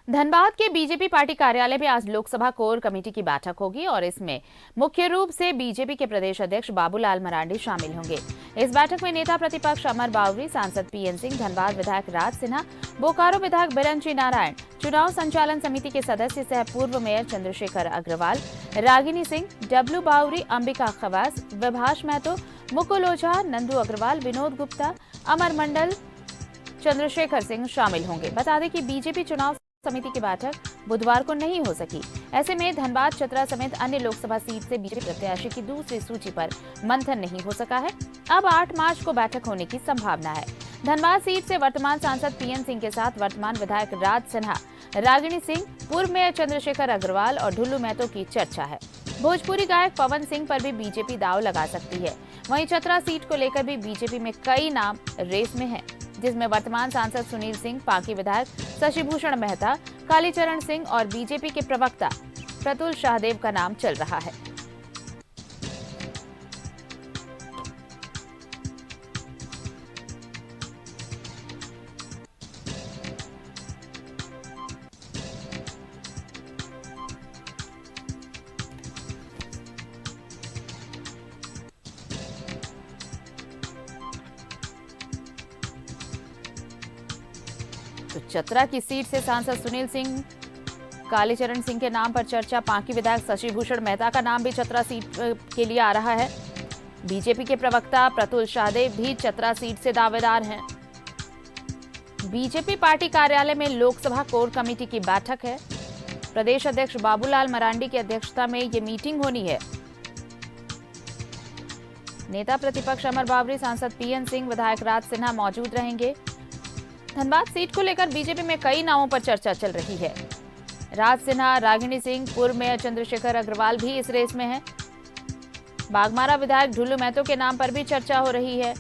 धनबाद के BJP party कार्यालय में आज लोकसभा कोर कमेटी की बैठक होगी और इसमें मुख्य रूप से बीजेपी के प्रदेश अध्यक्ष बाबूलाल मरांडी शामिल होंगे। इस बैठक में नेता प्रतिपक्ष अमर बावरी, सांसद पीएन सिंह, धनबाद विधायक राज सिन्हा, बोकारो विधायक बिरंची नारायण, चुनाव संचालन समिति के सदस्य सह पूर्व मेयर चंद्रशेखर अग्रवाल, रागिनी सिंह, डब्लू बावरी, अंबिका खवास, विभाष महतो, मुकुल ओझा, नंदू अग्रवाल, विनोद गुप्ता, अमर मंडल, चंद्रशेखर सिंह शामिल होंगे। बता दें कि बीजेपी चुनाव समिति की बैठक बुधवार को नहीं हो सकी। ऐसे में धनबाद, चतरा समेत अन्य लोकसभा सीट से बीजेपी प्रत्याशी की दूसरी सूची पर मंथन नहीं हो सका है। अब 8 मार्च को बैठक होने की संभावना है। धनबाद सीट से वर्तमान सांसद पीएन सिंह के साथ वर्तमान विधायक राज सिन्हा, रागिनी सिंह, पूर्व मेयर चंद्रशेखर अग्रवाल और ढुल्लू महतो की चर्चा है। भोजपुरी गायक पवन सिंह पर भी बीजेपी दांव लगा सकती है। वहीं चतरा सीट को लेकर भी बीजेपी में कई नाम रेस में हैं, जिसमें वर्तमान सांसद सुनील सिंह, पांकी विधायक शशिभूषण मेहता, कालीचरण सिंह और बीजेपी के प्रवक्ता प्रतुल शाहदेव का नाम चल रहा है। तो चतरा की सीट से सांसद सुनील सिंह, कालीचरण सिंह के नाम पर चर्चा। पांकी विधायक शशिभूषण मेहता का नाम भी चतरा सीट के लिए आ रहा है। बीजेपी के प्रवक्ता प्रतुल शाहदेव भी चतरा सीट से दावेदार हैं। बीजेपी पार्टी कार्यालय में लोकसभा कोर कमेटी की बैठक है। प्रदेश अध्यक्ष बाबूलाल मरांडी की अध्यक्षता में ये मीटिंग होनी है। नेता प्रतिपक्ष अमर बावरी, सांसद पीएन सिंह, विधायक राज सिन्हा मौजूद रहेंगे। धनबाद सीट को लेकर बीजेपी में कई नामों पर चर्चा चल रही है। राज सिन्हा, रागिनी सिंह, पूर्व मेयर चंद्रशेखर अग्रवाल भी इस रेस में हैं। बागमारा विधायक ढुल्लू महतो के नाम पर भी चर्चा हो रही है।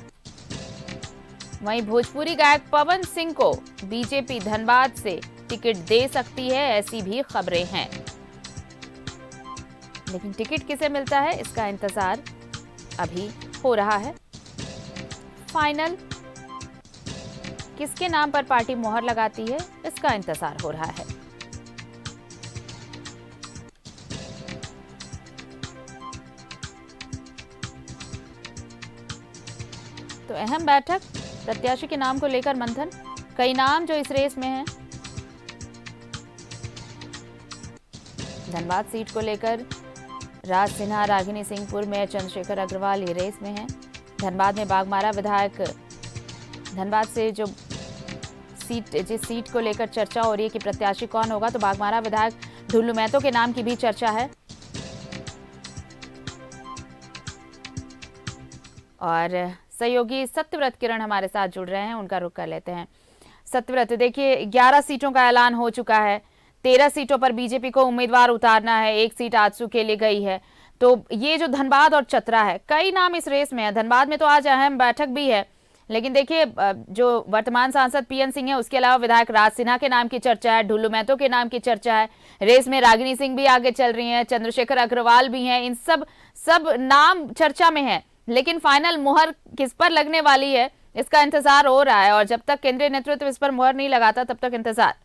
वहीं भोजपुरी गायक पवन सिंह को बीजेपी धनबाद से टिकट दे सकती है, ऐसी भी खबरें हैं। लेकिन टिकट किसे मिलता है, इसका इंतजार अभी हो रहा है। फाइनल किसके नाम पर पार्टी मोहर लगाती है, इसका इंतजार हो रहा है। तो अहम बैठक, प्रत्याशी के नाम को लेकर मंथन, कई नाम जो इस रेस में हैं। धनबाद सीट को लेकर राज सिन्हा, रागिनी सिंह, पूर्व मेयर चंद्रशेखर अग्रवाल ये रेस में हैं। धनबाद में बागमारा विधायक, धनबाद से जो जिस सीट को लेकर चर्चा हो रही है कि प्रत्याशी कौन होगा, तो बागमारा विधायक ढुल्लू महतो के नाम की भी चर्चा है। और सहयोगी सत्यव्रत किरण हमारे साथ जुड़ रहे हैं, उनका रुख कर लेते हैं। सत्यव्रत, देखिए 11 सीटों का ऐलान हो चुका है। 13 सीटों पर बीजेपी को उम्मीदवार उतारना है, 1 सीट आजसू के लिए गई है। तो ये जो धनबाद और चतरा है, कई नाम इस रेस में है। धनबाद में तो आज अहम बैठक भी है, लेकिन देखिए जो वर्तमान सांसद पीएन सिंह है, उसके अलावा विधायक राज सिन्हा के नाम की चर्चा है, ढुल्लू महतो के नाम की चर्चा है। रेस में रागिनी सिंह भी आगे चल रही हैं, चंद्रशेखर अग्रवाल भी हैं। इन सब नाम चर्चा में है, लेकिन फाइनल मुहर किस पर लगने वाली है, इसका इंतजार हो रहा है। और जब तक केंद्रीय नेतृत्व इस पर मुहर नहीं लगाता, तब तक इंतजार।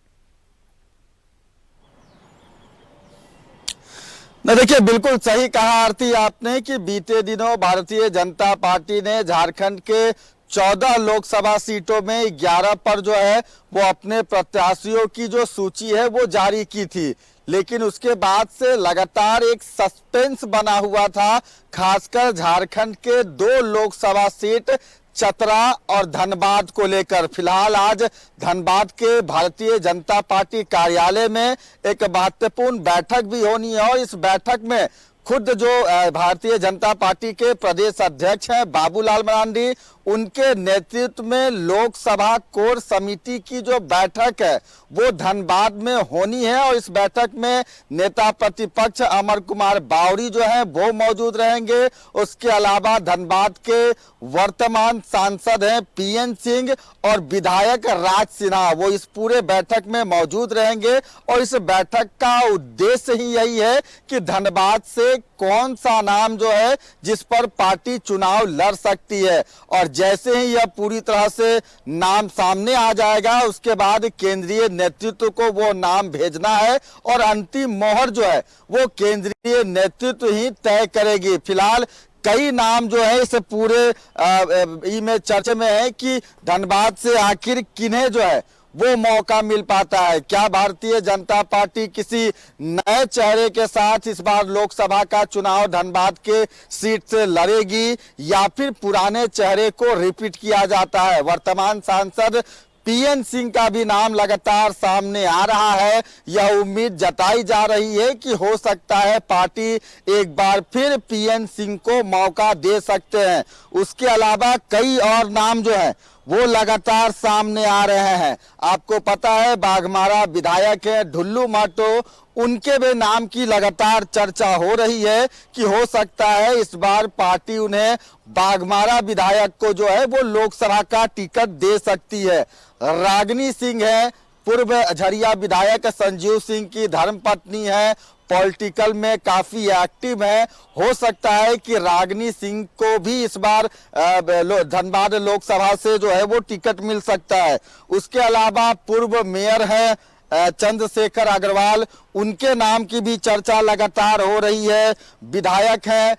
न देखिए, बिल्कुल सही कहा आरती आपने कि बीते दिनों भारतीय जनता पार्टी ने झारखंड के 14 लोकसभा सीटों में 11 पर जो है वो अपने प्रत्याशियों की जो सूची है वो जारी की थी। लेकिन उसके बाद से लगातार एक सस्पेंस बना हुआ था, खासकर झारखंड के 2 लोकसभा सीट चतरा और धनबाद को लेकर। फिलहाल आज धनबाद के भारतीय जनता पार्टी कार्यालय में एक महत्वपूर्ण बैठक भी होनी है और इस बैठक में खुद जो भारतीय जनता पार्टी के प्रदेश अध्यक्ष हैं बाबूलाल मरांडी, उनके नेतृत्व में लोकसभा कोर समिति की जो बैठक है वो धनबाद में होनी है। और इस बैठक में नेता प्रतिपक्ष अमर कुमार बावरी जो है वो मौजूद रहेंगे। उसके अलावा धनबाद के वर्तमान सांसद हैं पीएन सिंह और विधायक राज सिन्हा, वो इस पूरे बैठक में मौजूद रहेंगे। और इस बैठक का उद्देश्य ही यही है कि धनबाद से कौन सा नाम जो है जिस पर पार्टी चुनाव लड़ सकती है। और जैसे ही यह पूरी तरह से नाम सामने आ जाएगा उसके बाद केंद्रीय नेतृत्व को वो नाम भेजना है और अंतिम मोहर जो है वो केंद्रीय नेतृत्व ही तय करेगी। फिलहाल कई नाम जो है इस पूरे में चर्चा में है कि धनबाद से आखिर किन्हें जो है वो मौका मिल पाता है। क्या भारतीय जनता पार्टी किसी नए चेहरे के साथ इस बार लोकसभा का चुनाव धनबाद के सीट से लड़ेगी या फिर पुराने चेहरे को रिपीट किया जाता है। वर्तमान सांसद पीएन सिंह का भी नाम लगातार सामने आ रहा है। यह उम्मीद जताई जा रही है कि हो सकता है पार्टी एक बार फिर पीएन सिंह को मौका दे सकते हैं। उसके अलावा कई और नाम जो है वो लगातार सामने आ रहे हैं। आपको पता है बाघमारा विधायक है ढुल्लू माटो, उनके भी नाम की लगातार चर्चा हो रही है कि हो सकता है इस बार पार्टी उन्हें बाघमारा विधायक को जो है वो लोकसभा का टिकट दे सकती है। रागिनी सिंह है, पूर्व झरिया विधायक संजीव सिंह की धर्मपत्नी है, पॉलिटिकल में काफी एक्टिव है। हो सकता है कि रागिनी सिंह को भी इस बार धनबाद लोकसभा से जो है वो टिकट मिल सकता है। उसके अलावा पूर्व मेयर है चंद्रशेखर अग्रवाल, उनके नाम की भी चर्चा लगातार हो रही है। विधायक हैं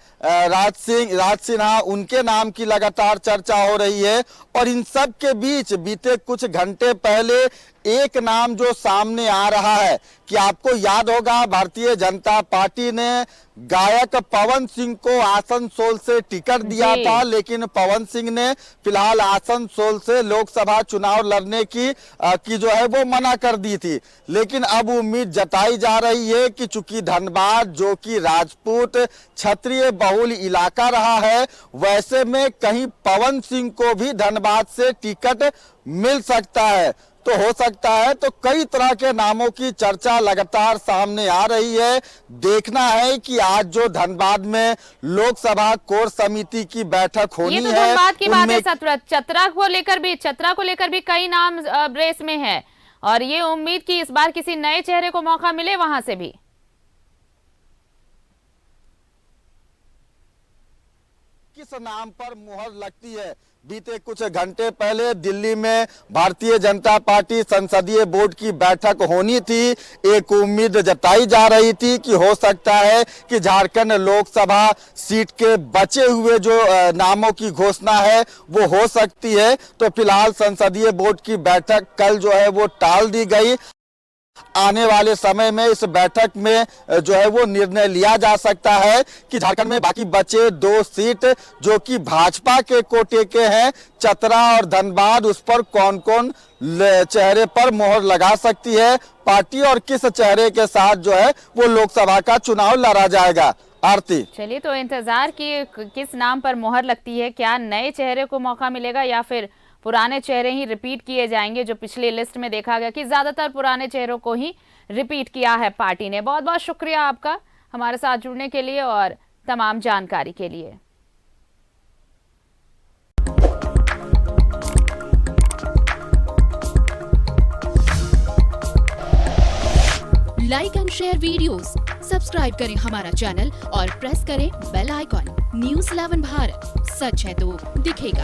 राज सिन्हा, उनके नाम की लगातार चर्चा हो रही है। और इन सब के बीच बीते कुछ घंटे पहले एक नाम जो सामने आ रहा है कि आपको याद होगा भारतीय जनता पार्टी ने गायक पवन सिंह को आसनसोल से टिकट दिया था, लेकिन पवन सिंह ने फिलहाल आसनसोल से लोकसभा चुनाव लड़ने की जो है वो मना कर दी थी। लेकिन अब उम्मीद जताई जा रही है कि चूंकि धनबाद जो कि राजपूत क्षत्रिय बहुल इलाका रहा है, वैसे में कहीं पवन सिंह को भी धनबाद से टिकट मिल सकता है। तो हो सकता है, तो कई तरह के नामों की चर्चा लगातार सामने आ रही है। देखना है कि आज जो धनबाद में लोकसभा कोर समिति की बैठक होनी है, ये तो धनबाद की बात है सत्रत, चतरा को लेकर भी कई नाम रेस में है और ये उम्मीद कि इस बार किसी नए चेहरे को मौका मिले वहां से भी। किस नाम पर मुहर लगती है? बीते कुछ घंटे पहले दिल्ली में भारतीय जनता पार्टी संसदीय बोर्ड की बैठक होनी थी। एक उम्मीद जताई जा रही थी कि हो सकता है कि झारखंड लोकसभा सीट के बचे हुए जो नामों की घोषणा है वो हो सकती है। तो फिलहाल संसदीय बोर्ड की बैठक कल जो है वो टाल दी गई। आने वाले समय में इस बैठक में जो है वो निर्णय लिया जा सकता है कि झारखंड में बाकी बचे 2 सीट जो कि भाजपा के कोटे के हैं, चतरा और धनबाद, उस पर कौन कौन चेहरे पर मोहर लगा सकती है पार्टी और किस चेहरे के साथ जो है वो लोकसभा का चुनाव लड़ा जाएगा। आरती, चलिए तो इंतजार की किस नाम पर मोहर लगती है, क्या नए चेहरे को मौका मिलेगा या फिर पुराने चेहरे ही रिपीट किए जाएंगे। जो पिछली लिस्ट में देखा गया कि ज्यादातर पुराने चेहरों को ही रिपीट किया है पार्टी ने। बहुत बहुत शुक्रिया आपका हमारे साथ जुड़ने के लिए और तमाम जानकारी के लिए। Like and share videos, subscribe करें हमारा चैनल और प्रेस करें बेल आइकॉन। न्यूज़ 11 भारत, सच है तो दिखेगा।